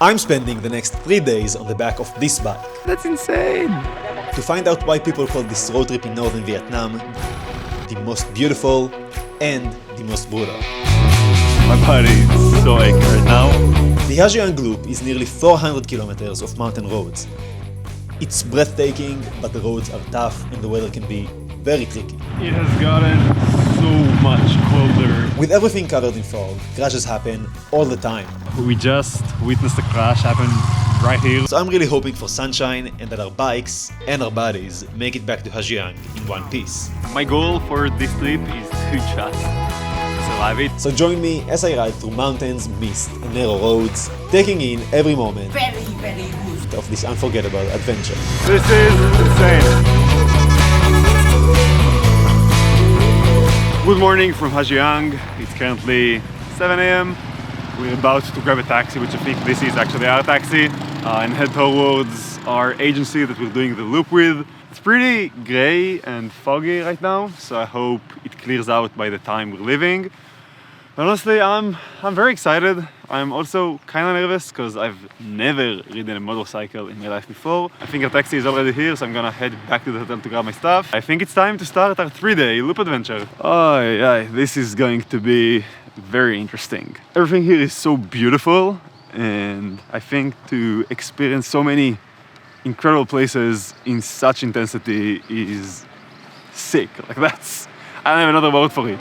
I'm spending the next 3 days on the back of this bike. That's insane! To find out why people call this road trip in northern Vietnam the most beautiful and the most brutal. My body is so aching right now. The Ha Giang Loop is nearly 400 kilometers of mountain roads. It's breathtaking, but the roads are tough and the weather can be very tricky. It has gotten so much colder. With everything covered in fog, crashes happen all the time. We just witnessed a crash happen right here. So I'm really hoping for sunshine and that our bikes and our bodies make it back to Ha Giang in one piece. My goal for this trip is to just survive it. So join me as I ride through mountains, mist and narrow roads, taking in every moment Very good. of this unforgettable adventure. This is insane. Good morning from Ha Giang. It's currently 7 a.m. We're about to grab a taxi, which I think this is actually our taxi, and head towards our agency that we're doing the loop with. It's pretty grey and foggy right now, so I hope it clears out by the time we're leaving. But honestly, I'm very excited. I'm also kind of nervous because I've never ridden a motorcycle in my life before. I think our taxi is already here, so I'm gonna head back to the hotel to grab my stuff. I think it's time to start our 3-day loop adventure. Oh yeah, this is going to be very interesting. Everything here is so beautiful, and I think to experience so many incredible places in such intensity is sick. Like that's, I don't have another word for it.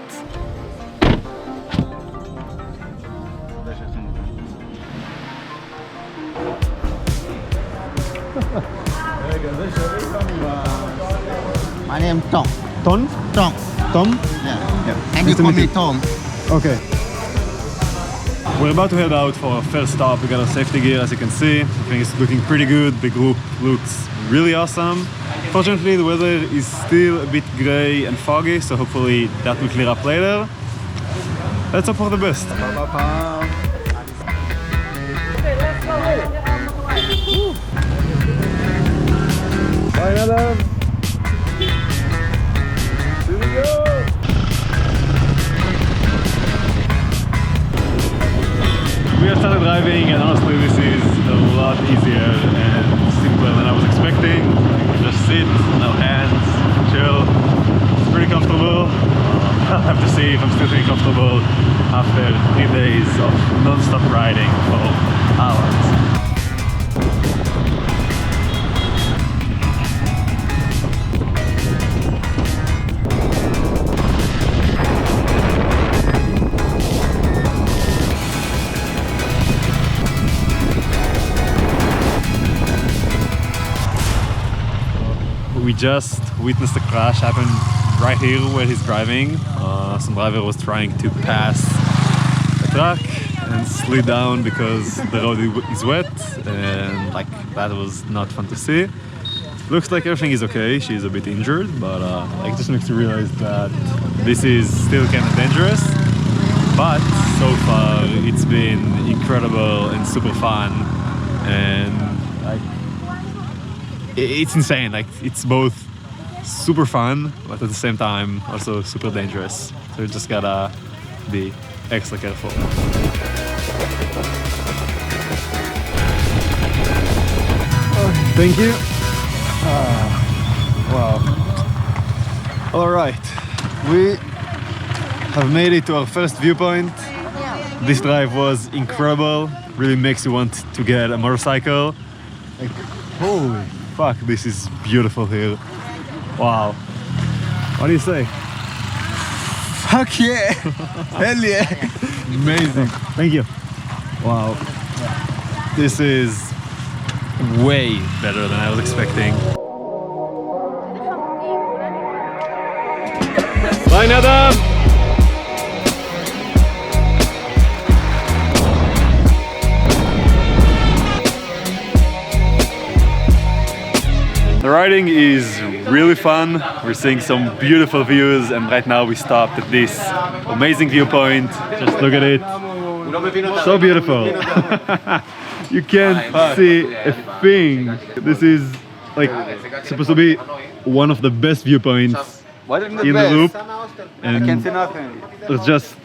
My name is Tom. Ton? Tom. Tom? Yeah. And you call me Tom. Okay. We're about to head out for our first stop. We got our safety gear, as you can see. I think it's looking pretty good. The group looks really awesome. Fortunately, the weather is still a bit grey and foggy, so hopefully that will clear up later. Let's hope for the best. Bye, Adam. Here we go. We have started driving, and honestly this is a lot easier and simpler than I was expecting. Just sit, no hands, chill. It's pretty comfortable. I'll have to see if I'm still feeling comfortable after 3 days of non-stop riding for hours. We just witnessed a crash happen right here where he's driving. Some driver was trying to pass a truck and slid down because the road is wet, and like that was not fun to see. Looks like everything is okay. She's a bit injured, but like just makes you realize that this is still kind of dangerous. But so far it's been incredible and super fun, and like it's insane. Like it's both super fun, but at the same time also super dangerous. So you just gotta be extra careful. Thank you. Wow. All right, we have made it to our first viewpoint. This drive was incredible. Really makes you want to get a motorcycle. Like, holy fuck, this is beautiful here. Wow. What do you say? Fuck yeah! Hell yeah! Amazing. Thank you. Wow. This is way better than I was expecting. Bye, Nadam! The riding is really fun. We're seeing some beautiful views, and right now we stopped at this amazing viewpoint. Just look at it. So beautiful. You can't see a thing. This is like supposed to be one of the best viewpoints in the loop, and I can see nothing. there's just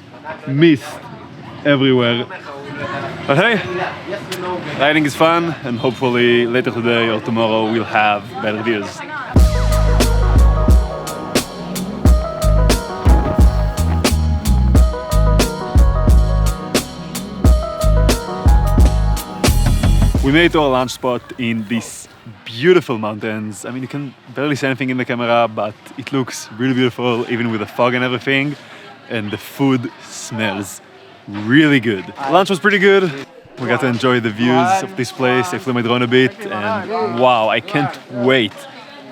mist everywhere. But hey, riding is fun, and hopefully later today or tomorrow we'll have better views. We made it to our lunch spot in these beautiful mountains. I mean, you can barely see anything in the camera, but it looks really beautiful, even with the fog and everything. And the food smells really good. Lunch was pretty good. We got to enjoy the views of this place. I flew my drone a bit, and wow, I can't wait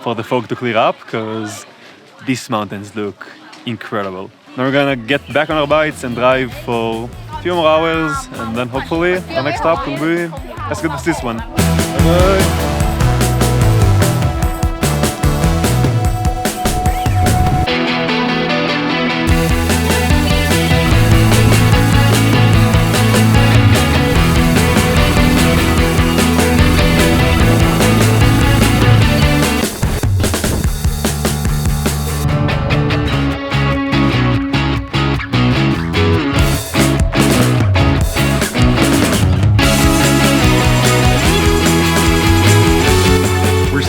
for the fog to clear up, because these mountains look incredible. Now we're gonna get back on our bikes and drive for a few more hours, and then hopefully our next stop will be as good as this one. Bye-bye.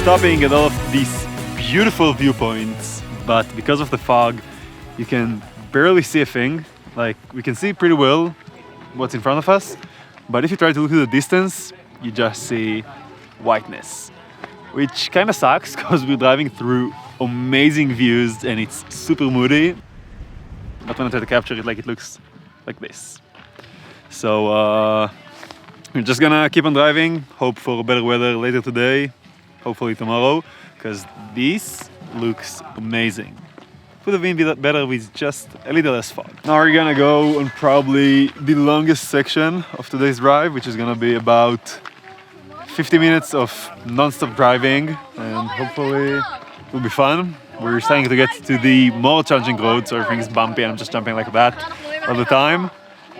Stopping at all of these beautiful viewpoints, but because of the fog, you can barely see a thing. Like, we can see pretty well what's in front of us, but if you try to look at the distance, you just see whiteness, which kind of sucks because we're driving through amazing views and it's super moody. But when I try to capture it, like, it looks like this. So we're just gonna keep on driving, hope for better weather later today. Hopefully tomorrow, because this looks amazing. Could have been better with just a little less fog. Now we're gonna go on probably the longest section of today's drive, which is gonna be about 50 minutes of non-stop driving, and hopefully it will be fun. We're starting to get to the more challenging roads, so everything's bumpy and I'm just jumping like that all the time.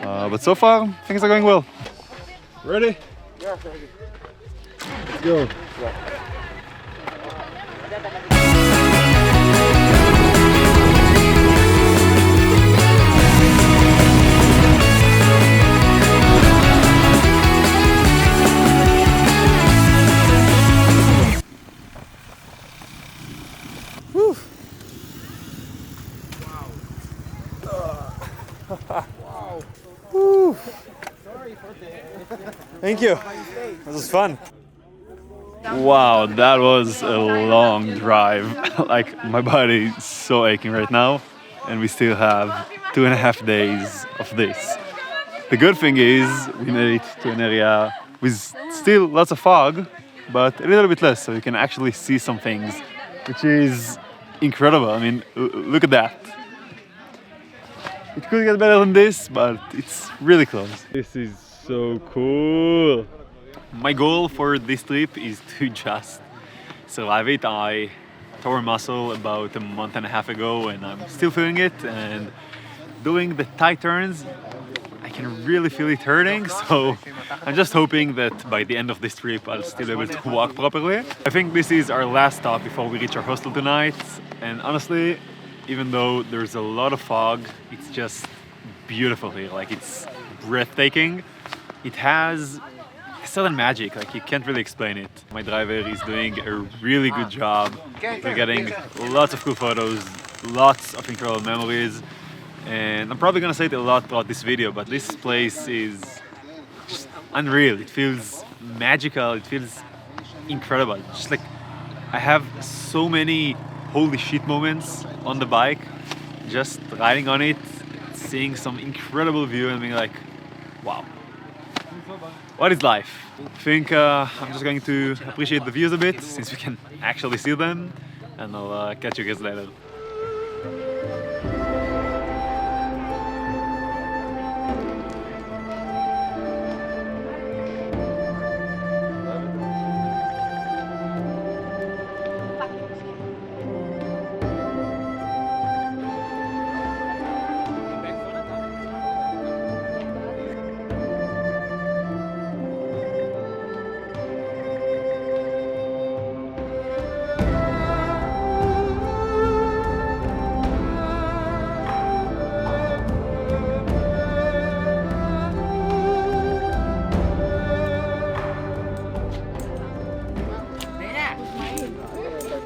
But so far, things are going well. Ready? Yeah, ready. Let's go. Woo. Thank you. This was fun. Wow, that was a long drive. Like, my body is so aching right now, and we still have 2.5 days of this. The good thing is we made it to an area with still lots of fog, but a little bit less, so you can actually see some things, which is incredible. I mean, look at that. It could get better than this, but it's really close. This is so cool. My goal for this trip is to just survive it. I tore a muscle about a month and a half ago, and I'm still feeling it. And doing the tight turns, I can really feel it hurting. So I'm just hoping that by the end of this trip, I'll still be able to walk properly. I think this is our last stop before we reach our hostel tonight. And honestly, even though there's a lot of fog, it's just beautiful here. Like, it's breathtaking. It has a certain magic, like, you can't really explain it. My driver is doing a really good job. We're getting lots of cool photos, lots of incredible memories. And I'm probably gonna say it a lot throughout this video, but this place is just unreal. It feels magical, it feels incredible. Just like, I have so many holy shit moments on the bike, just riding on it, seeing some incredible view and being like, wow, what is life? I think I'm just going to appreciate the views a bit, since we can actually see them, and I'll catch you guys later.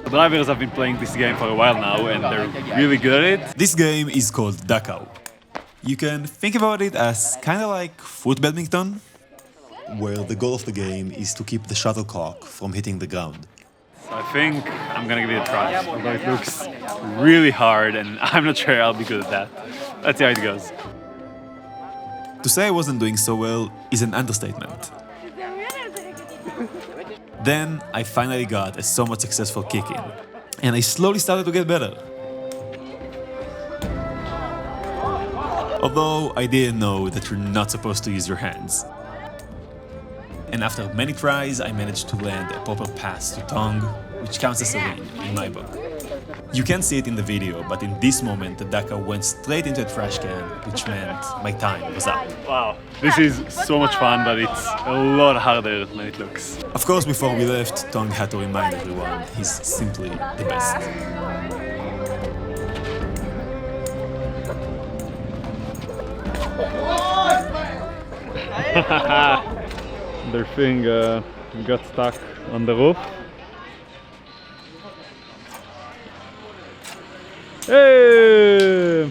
The drivers have been playing this game for a while now and they're really good at it. This game is called Dachau. You can think about it as kinda like foot badminton, where the goal of the game is to keep the shuttlecock from hitting the ground. So I think I'm gonna give it a try, although it looks really hard and I'm not sure I'll be good at that. Let's see how it goes. To say I wasn't doing so well is an understatement. Then I finally got a somewhat successful kick in, and I slowly started to get better. Although I didn't know that you're not supposed to use your hands. And after many tries, I managed to land a proper pass to Tong, which counts as a win in my book. You can't see it in the video, but in this moment the Daka went straight into a trash can, which meant my time was up. Wow, this is so much fun, but it's a lot harder than it looks. Of course, before we left, Tong had to remind everyone he's simply the best. Their thing got stuck on the roof. Hey!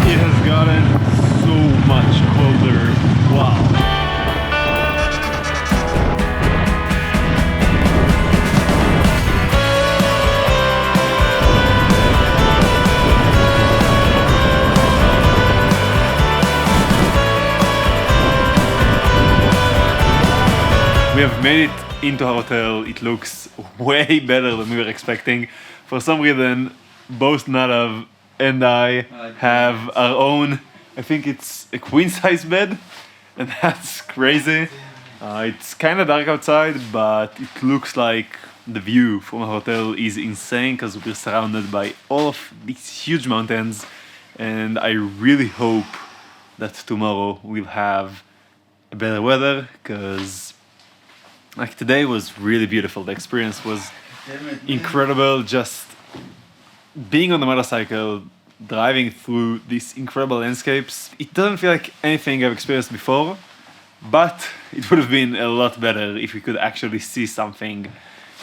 It has gotten so much colder. Wow. We have made it into our hotel. It looks way better than we were expecting. For some reason, both Nadav and I have our own, I think it's a queen-size bed, and that's crazy. It's kind of dark outside, but it looks like the view from our hotel is insane because we're surrounded by all of these huge mountains, and I really hope that tomorrow we'll have a better weather because like today was really beautiful. The experience was incredible. Just being on the motorcycle, driving through these incredible landscapes. It doesn't feel like anything I've experienced before, but it would have been a lot better if we could actually see something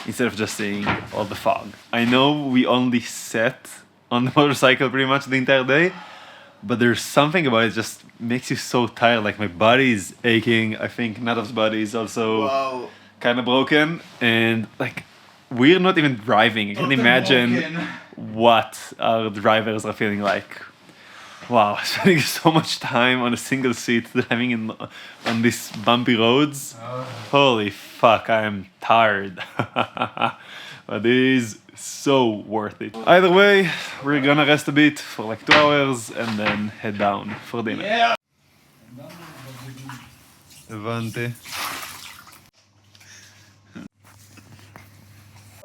instead of just seeing all the fog. I know we only sat on the motorcycle pretty much the entire day, but there's something about it just makes you so tired. Like my body is aching. I think Nadav's body is also kind of broken, and like we're not even driving. I can imagine what our drivers are feeling like. Wow, spending so much time on a single seat driving on these bumpy roads. Holy fuck, I am tired. But it is so worth it. Either way, we're gonna rest a bit for like 2 hours and then head down for dinner. Yeah. Avante.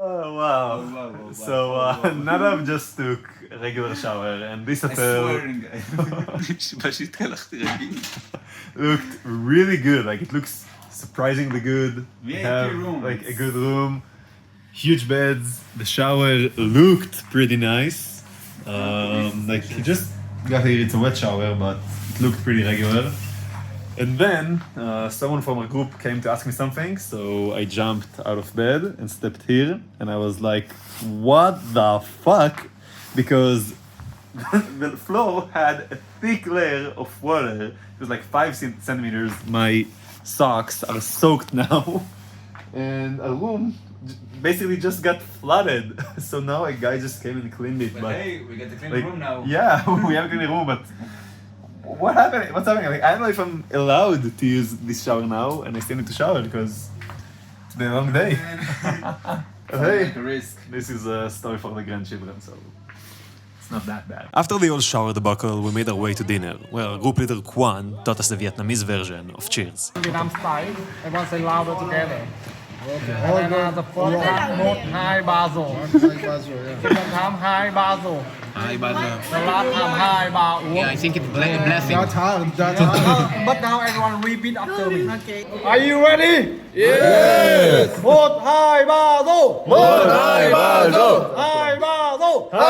Oh wow. So Nadav just took a regular shower and this hotel looked really good. Like it looks surprisingly good. We have like a good room, huge beds. The shower looked pretty nice. Like you just got here, it's a wet shower, but it looked pretty regular. And then someone from our group came to ask me something, so I jumped out of bed and stepped here, and I was like, what the fuck? Because the floor had a thick layer of water. It was like 5 centimeters. My socks are soaked now, and our room basically just got flooded. So now a guy just came and cleaned it. But hey, we get to clean like, the room now. Yeah, we have a clean room, but what happened? What's happening? Like, I don't know if I'm allowed to use this shower now, and I still need to shower because it's been a long day. But hey, Risk. this is a story for the grandchildren, so it's not that bad. After the old shower debacle, we made our way to dinner, where our group leader Kwan taught us the Vietnamese version of Cheers. Vietnam style, everyone say louder together. Okay. And then the first one, note high basil. Second time high basil. Hi, Basil. The last time high basil. Yeah, I think it's blessing. But now everyone repeat after me. Okay. Are you ready? Yes. Note high basil. Note high basil. High basil. After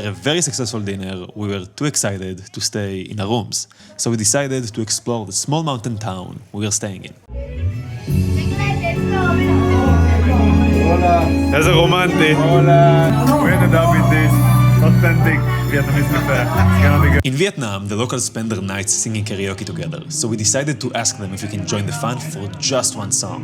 a very successful dinner, we were too excited to stay in our rooms, so we decided to explore the small mountain town we were staying in. איזה רומנטי. We ended up with this authentic Vietnamese buffet. It's gonna be good. In Vietnam, the locals spend their nights singing karaoke together, so we decided to ask them if we can join the fun for just one song.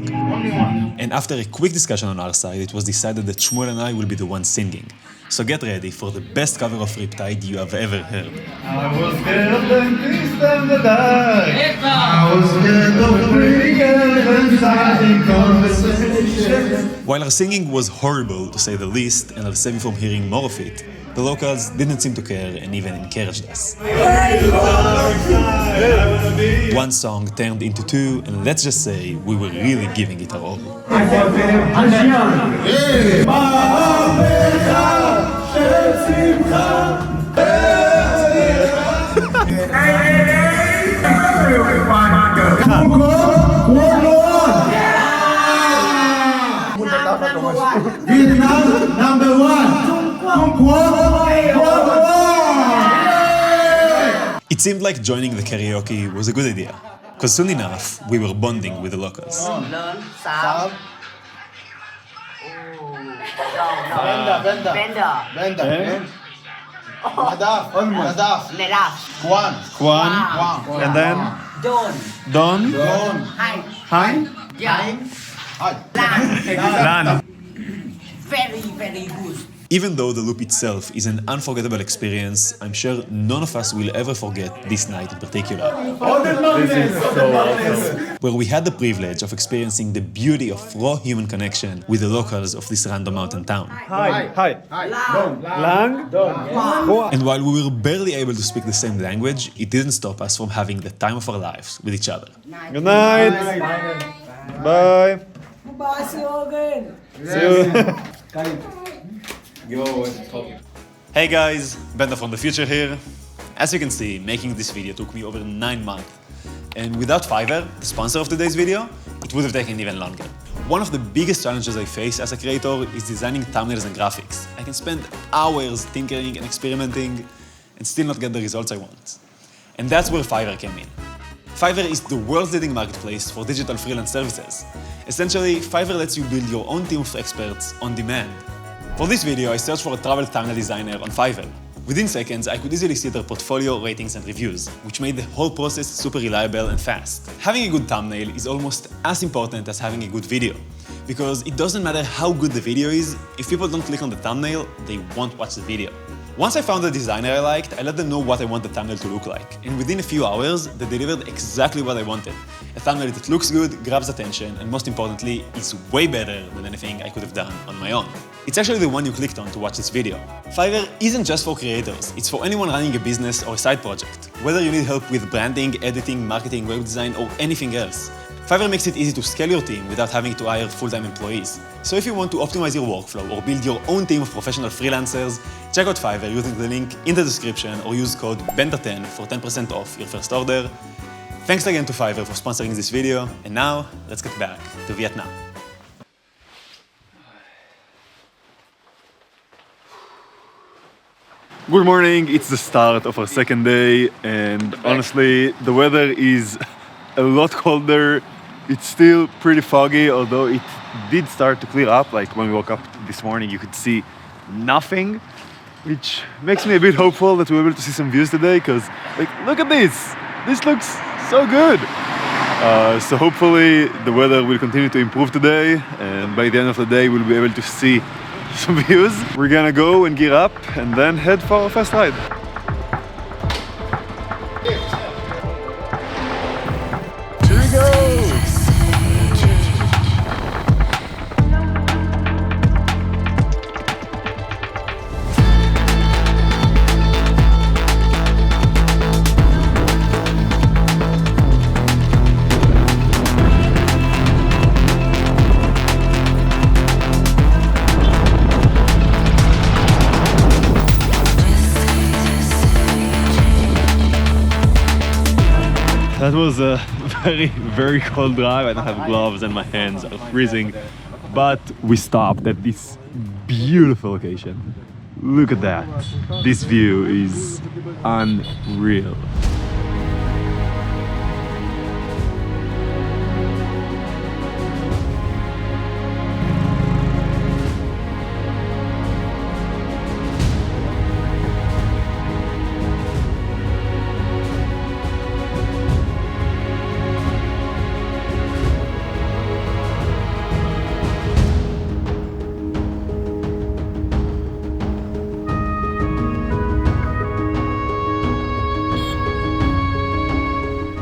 And after a quick discussion on our side, it was decided that Shmuel and I will be the ones singing. So get ready for the best cover of Riptide you have ever heard. I was scared of dentist and the dark. I was scared of the brigade and starting conversation. While our singing was horrible, to say the least, and I'll save you from hearing more of it, the locals didn't seem to care and even encouraged us. One song turned into two, and let's just say we were really giving it our all. Vietnam number one. It seemed like joining the karaoke was a good idea, because soon enough we were bonding with the locals. Kwan. And then Don. Hi. Lan. Very, very good. Even though the loop itself is an unforgettable experience, I'm sure none of us will ever forget this night in particular. This is so awesome. Where we had the privilege of experiencing the beauty of raw human connection with the locals of this random mountain town. Hi. Lang. And while we were barely able to speak the same language, it didn't stop us from having the time of our lives with each other. Good night. Bye. Bye, see you again. See you. Hey guys, Benda from the future here. As you can see, making this video took me over 9 months. And without Fiverr, the sponsor of today's video, it would have taken even longer. One of the biggest challenges I face as a creator is designing thumbnails and graphics. I can spend hours tinkering and experimenting and still not get the results I want. And that's where Fiverr came in. Fiverr is the world's leading marketplace for digital freelance services. Essentially, Fiverr lets you build your own team of experts on demand. For this video, I searched for a travel thumbnail designer on Fiverr. Within seconds, I could easily see their portfolio, ratings, and reviews, which made the whole process super reliable and fast. Having a good thumbnail is almost as important as having a good video, because it doesn't matter how good the video is, if people don't click on the thumbnail, they won't watch the video. Once I found a designer I liked, I let them know what I want the thumbnail to look like, and within a few hours, they delivered exactly what I wanted. A thumbnail that looks good, grabs attention, and most importantly, is way better than anything I could have done on my own. It's actually the one you clicked on to watch this video. Fiverr isn't just for creators, it's for anyone running a business or a side project. Whether you need help with branding, editing, marketing, web design, or anything else. Fiverr makes it easy to scale your team without having to hire full-time employees. So if you want to optimize your workflow or build your own team of professional freelancers, check out Fiverr using the link in the description or use code BENDA10 for 10% off your first order. Thanks again to Fiverr for sponsoring this video, and now let's get back to Vietnam. Good morning, it's the start of our second day, and honestly, the weather is a lot colder. It's still pretty foggy, although it did start to clear up. Like when we woke up this morning, you could see nothing, which makes me a bit hopeful that we'll be able to see some views today, because like, look at this! This looks so good! So hopefully the weather will continue to improve today, and by the end of the day we'll be able to see some views. We're gonna go and gear up and then head for our first ride. Here we go! that was a very cold drive. I don't have gloves and my hands are freezing. But we stopped at this beautiful location. Look at that. This view is unreal.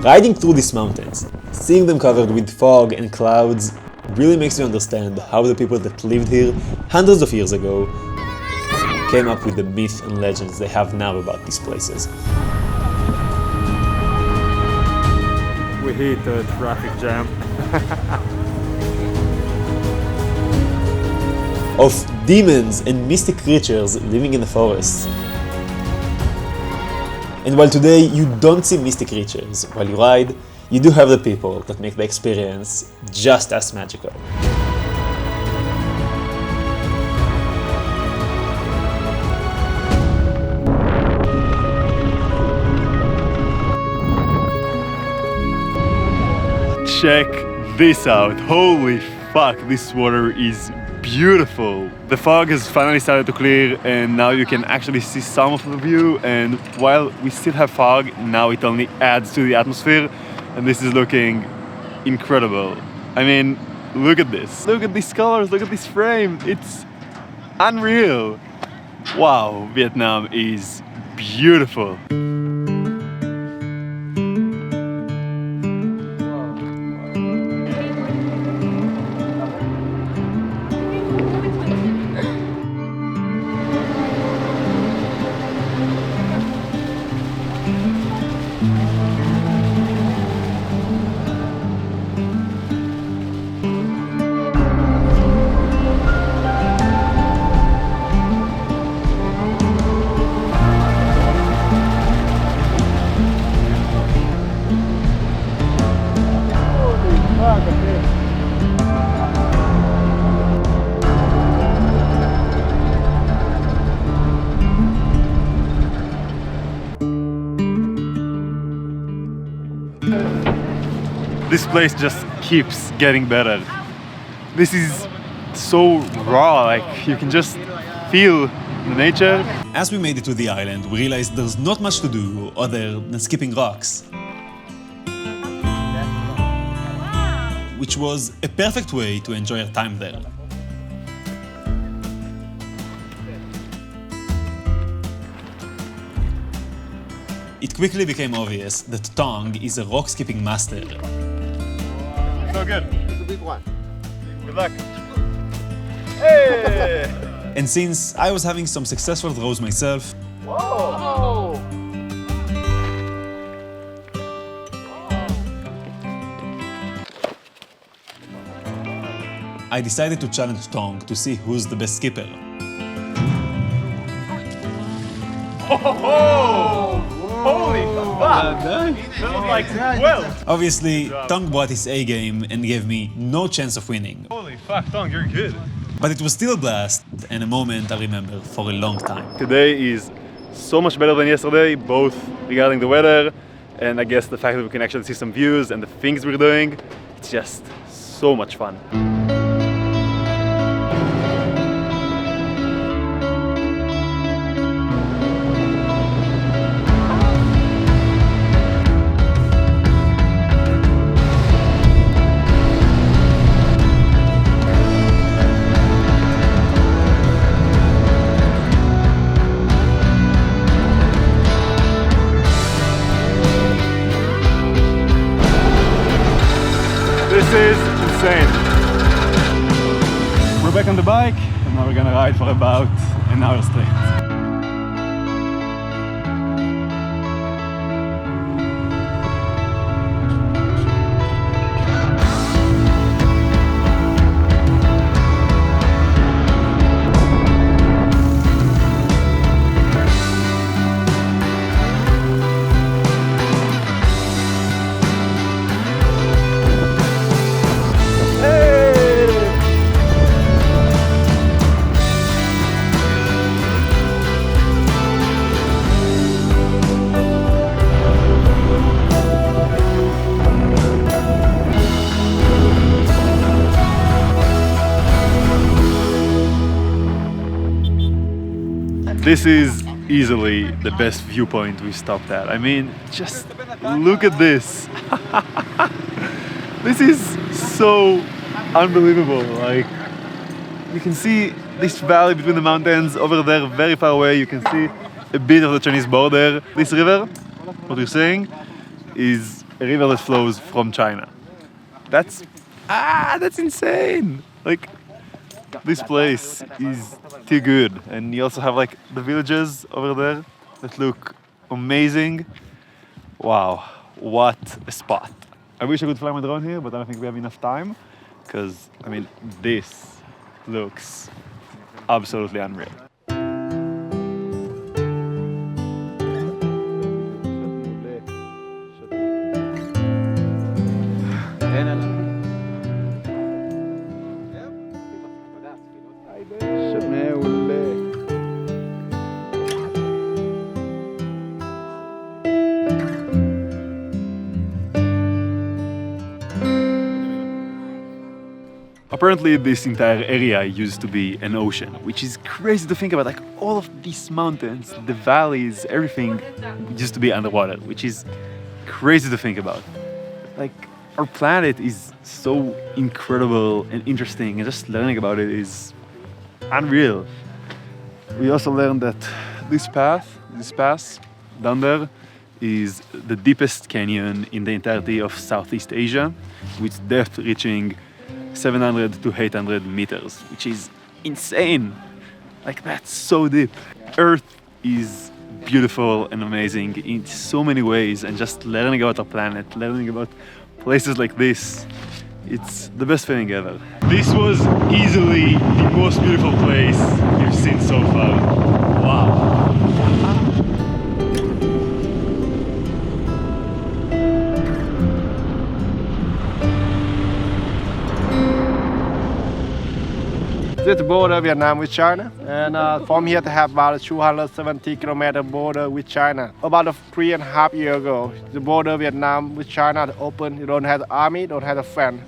Riding through these mountains, seeing them covered with fog and clouds, really makes you understand how the people that lived here hundreds of years ago came up with the myth and legends they have now about these places. We hit a traffic jam. Of demons and mystic creatures living in the forests. And while today you don't see mystic creatures while you ride, you do have the people that make the experience just as magical. Check this out. Holy fuck, this water is beautiful. The fog has finally started to clear and now you can actually see some of the view, and while we still have fog, now it only adds to the atmosphere and this is looking incredible. I mean, look at this. Look at these colors, look at this frame. It's unreal. Wow, Vietnam is beautiful. This place just keeps getting better. This is so raw, like you can just feel the nature. As we made it to the island, we realized there's not much to do other than skipping rocks. Which was a perfect way to enjoy our time there. It quickly became obvious that Tong is a rock skipping master. So good. It's a big one. Good luck. Hey! And since I was having some successful throws myself, Whoa! I decided to challenge Tong to see who's the best skipper. Oh! Holy fuck! That was like 12! Obviously, Tong brought his A game and gave me no chance of winning. Holy fuck, Tong, you're good. But it was still a blast and a moment I remember for a long time. Today is so much better than yesterday, both regarding the weather and I guess the fact that we can actually see some views and the things we're doing. It's just so much fun. This is insane. We're back on the bike and now we're gonna ride for about an hour straight. This is easily the best viewpoint we stopped at. I mean, just look at this. This is so unbelievable. Like, you can see this valley between the mountains over there, very far away. You can see a bit of the Chinese border. This river, what you're saying, is a river that flows from China. That's insane. Like, this place is too good. And you also have like the villages over there that look amazing. Wow, what a spot. I wish I could fly my drone here, but I don't think we have enough time. Because, I mean, this looks absolutely unreal. Apparently this entire area used to be an ocean, which is crazy to think about. Like, all of these mountains, the valleys, everything used to be underwater, which is crazy to think about. Like, our planet is so incredible and interesting, and just learning about it is unreal. We also learned that this pass down there is the deepest canyon in the entirety of Southeast Asia, with depth reaching 700 to 800 meters, which is insane. Like, that's so deep. Earth is beautiful and amazing in so many ways, and just learning about our planet, learning about places like this, it's the best feeling ever. This was easily the most beautiful place we've seen so far. Wow. This is the border Vietnam with China, and from here to have about a 270-kilometer border with China. About 3.5 years ago, the border Vietnam with China open. You don't have the army, don't have the fence.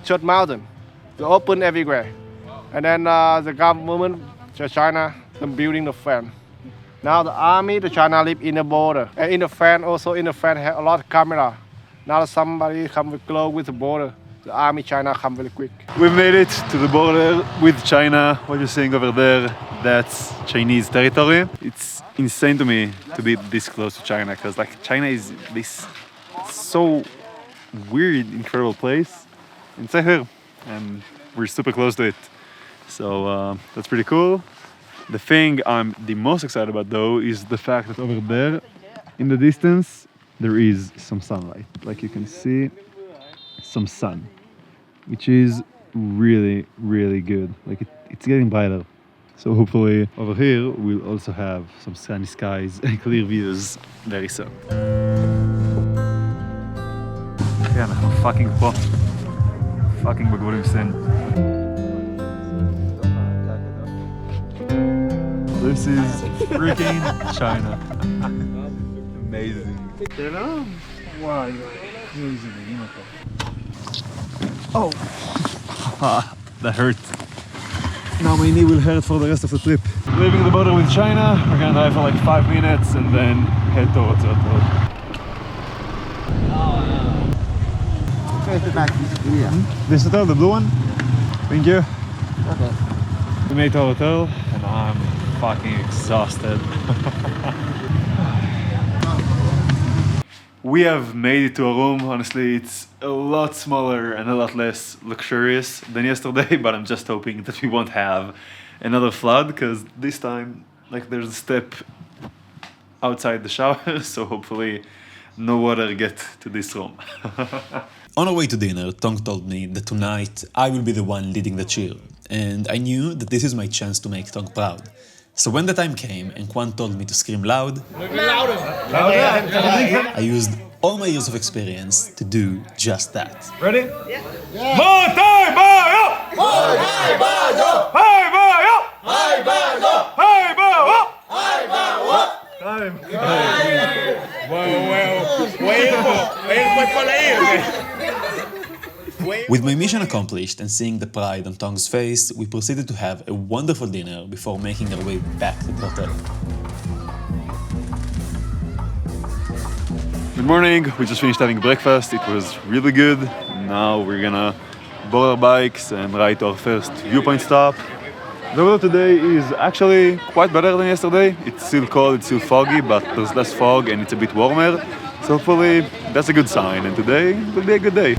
Short mountain, they open everywhere. And then the government, China, them building the fence. Now the army, the China live in the border, and in the fence also in the fence have a lot of camera. Now somebody come close with the border. The army China come very quick. We've made it to the border with China. What you're seeing over there, that's Chinese territory. It's insane to me to be this close to China, because like, China is this so weird, incredible place. It's here, and we're super close to it. So that's pretty cool. The thing I'm the most excited about though is the fact that over there, in the distance, there is some sunlight. Like, you can see some sun, which is really, really good. Like, it's getting brighter. So hopefully over here we'll also have some sunny skies and clear views very soon. כן, אנחנו פאקינג פה. פאקינג בגבול סין. This is freaking China. Amazing. וואי, איזה נעים אותו. Oh! That hurt. Now my knee will hurt for the rest of the trip. Leaving the border with China, we're gonna drive for like 5 minutes and then head towards the road. Okay, the back is clear. This hotel, the blue one? Thank you. Okay. We made it to our hotel and I'm fucking exhausted. We have made it to a room. Honestly, it's a lot smaller and a lot less luxurious than yesterday, but I'm just hoping that we won't have another flood, because this time, like, there's a step outside the shower, so hopefully no water get to this room. On our way to dinner, Tong told me that tonight I will be the one leading the cheer, and I knew that this is my chance to make Tong proud. So when the time came and Quan told me to scream loud, I used all my years of experience to do just that. Ready? Yeah. More time, Mario! More time, Mario! Hey, Mario! Hey, Mario! Hey, Mario! Hey, Mario! Time. Well, wait for With my mission accomplished and seeing the pride on Tong's face, we proceeded to have a wonderful dinner before making our way back to the hotel. Good morning, we just finished having breakfast, it was really good. Now we're gonna board our bikes and ride to our first viewpoint stop. The weather today is actually quite better than yesterday. It's still cold, it's still foggy, but there's less fog and it's a bit warmer. So hopefully that's a good sign, and today will be a good day.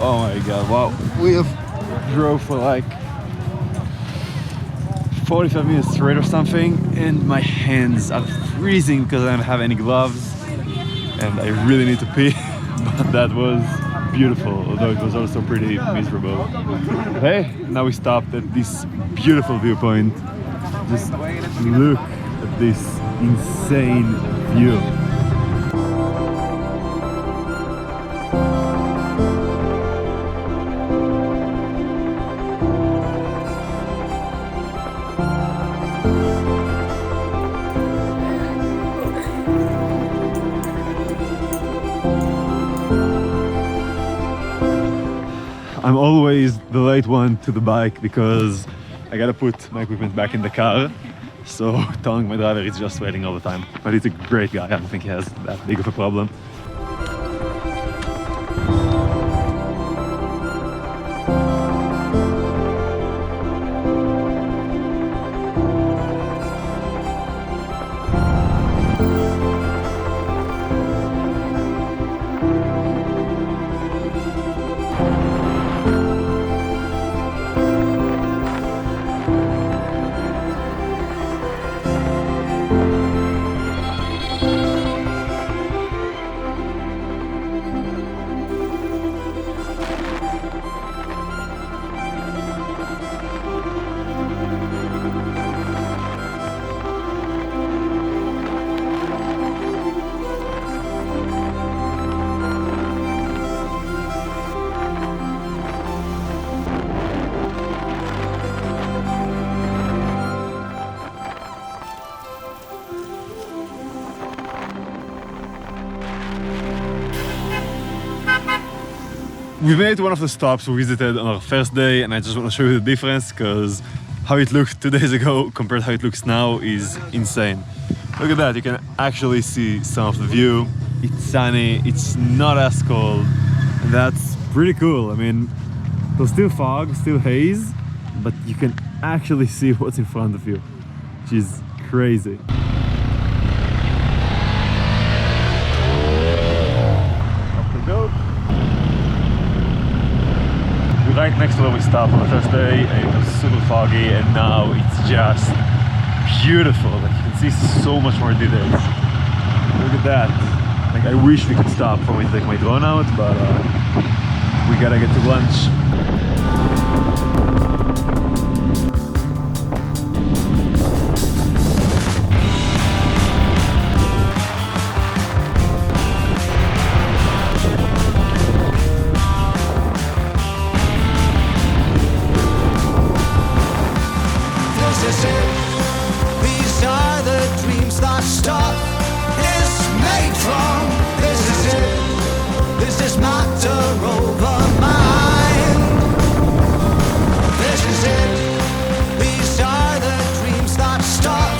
Oh my god, wow. We have drove for like 45 minutes straight or something, and my hands are freezing because I don't have any gloves and I really need to pee. But that was beautiful, although it was also pretty miserable. But hey, now we stopped at this beautiful viewpoint. Just look at this insane view. I'm always the late one to the bike because I gotta put my equipment back in the car. So Tong, my driver, is just waiting all the time. But he's a great guy, I don't think he has that big of a problem. We made it to one of the stops we visited on our first day, and I just want to show you the difference because how it looked 2 days ago compared to how it looks now is insane. Look at that, you can actually see some of the view. It's sunny, it's not as cold, and that's pretty cool. I mean, there's still fog, still haze, but you can actually see what's in front of you, which is crazy. Right next to where we stopped on the first day, it was super foggy, and now it's just beautiful. Like, you can see so much more details. Look at that. Like, I wish we could stop for me to take my drone out, but we gotta get to lunch. These are the dreams that stuff is made from. This is it. This is matter over mind. This is it. These are the dreams that stuff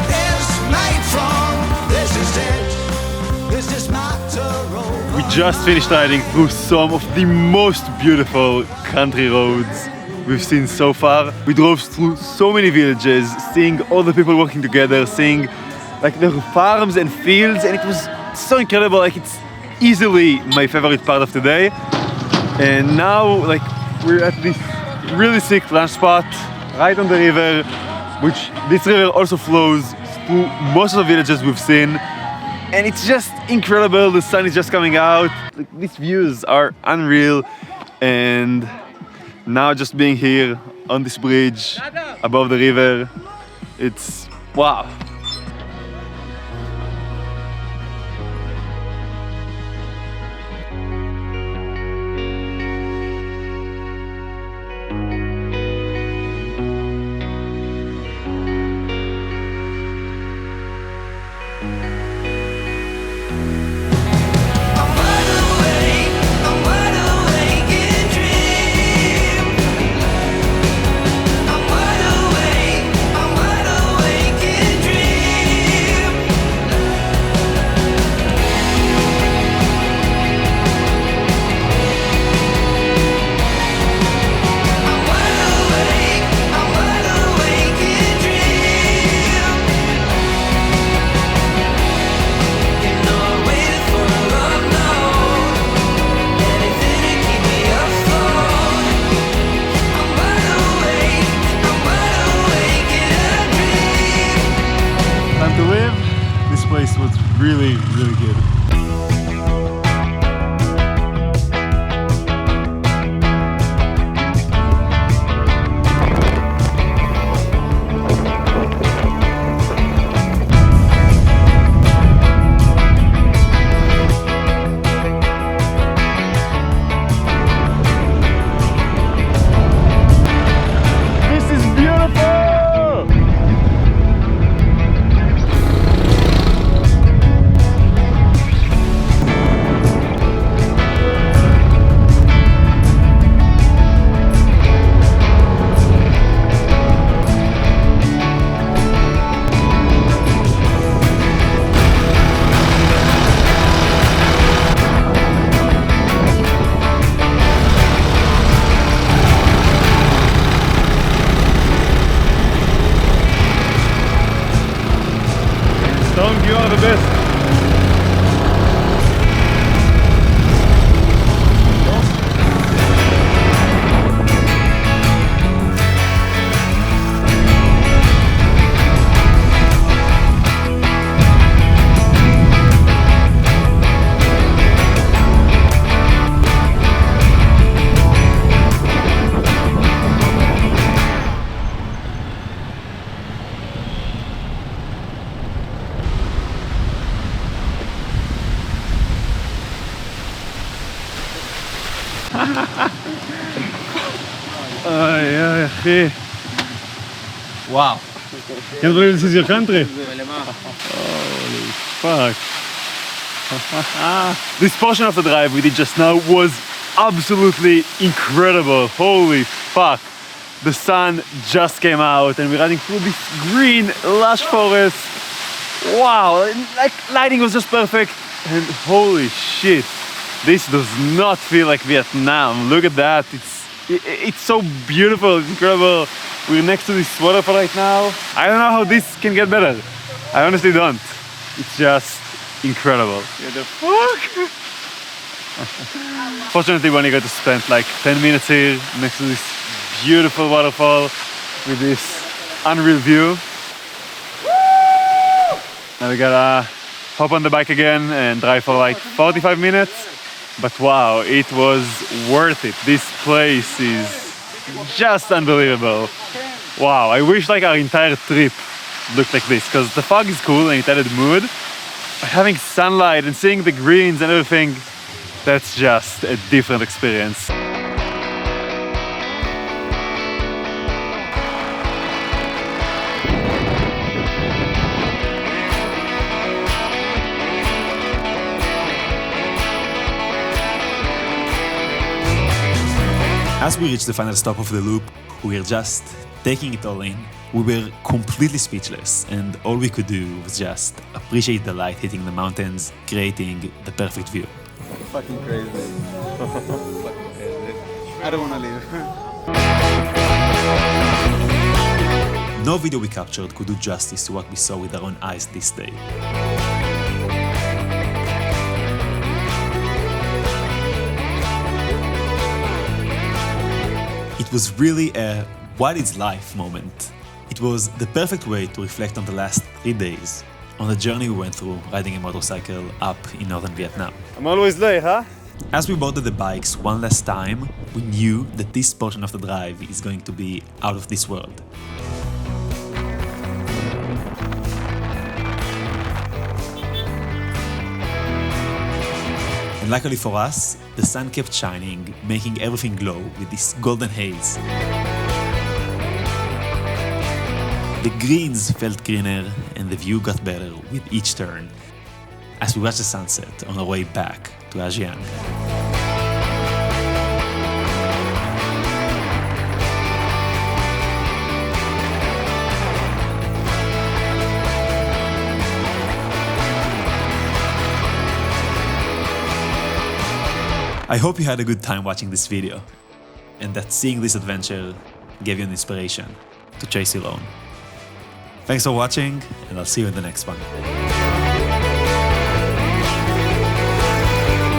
is made from. This is it. This is matter over. We just finished riding through some of the most beautiful country roads we've seen so far. We drove through so many villages, seeing all the people working together, seeing like the farms and fields, and it was so incredible. Like, it's easily my favorite part of the day. And now, like, we're at this really sick lunch spot. right on the river, which this river also flows through most of the villages we've seen. And it's just incredible, the sun is just coming out. Like, these views are unreal. And now just being here on this bridge above the river, it's wow. This place was really, really good. You are the best. Ay, אחי. Wow. Can't believe this is your country. Holy fuck. This portion of the drive we did just now was absolutely incredible. Holy fuck. The sun just came out and we're running through this green, lush forest. Wow, like lighting was just perfect. And holy shit, this does not feel like Vietnam. Look at that. It's so beautiful, it's incredible. We're next to this waterfall right now. I don't know how this can get better. I honestly don't. It's just incredible. What the fuck? Fortunately, we only got to spend like 10 minutes here next to this beautiful waterfall with this unreal view. Now we gotta hop on the bike again and drive for like 45 minutes. But wow, it was worth it. This place is just unbelievable. Wow, I wish like our entire trip looked like this, because the fog is cool and it added mood. But having sunlight and seeing the greens and everything, that's just a different experience. As we reached the final stop of the loop, we were just taking it all in. We were completely speechless, and all we could do was just appreciate the light hitting the mountains, creating the perfect view. Fucking crazy. I don't want to leave. No video we captured could do justice to what we saw with our own eyes this day. It was really a what is life moment. It was the perfect way to reflect on the last 3 days, on the journey we went through riding a motorcycle up in northern Vietnam. I'm always late, huh? As we boarded the bikes one last time, we knew that this portion of the drive is going to be out of this world. And luckily for us, the sun kept shining, making everything glow with this golden haze. The greens felt greener and the view got better with each turn as we watched the sunset on our way back to Ha Giang. I hope you had a good time watching this video and that seeing this adventure gave you an inspiration to chase your own. Thanks for watching, and I'll see you in the next one.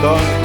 Done.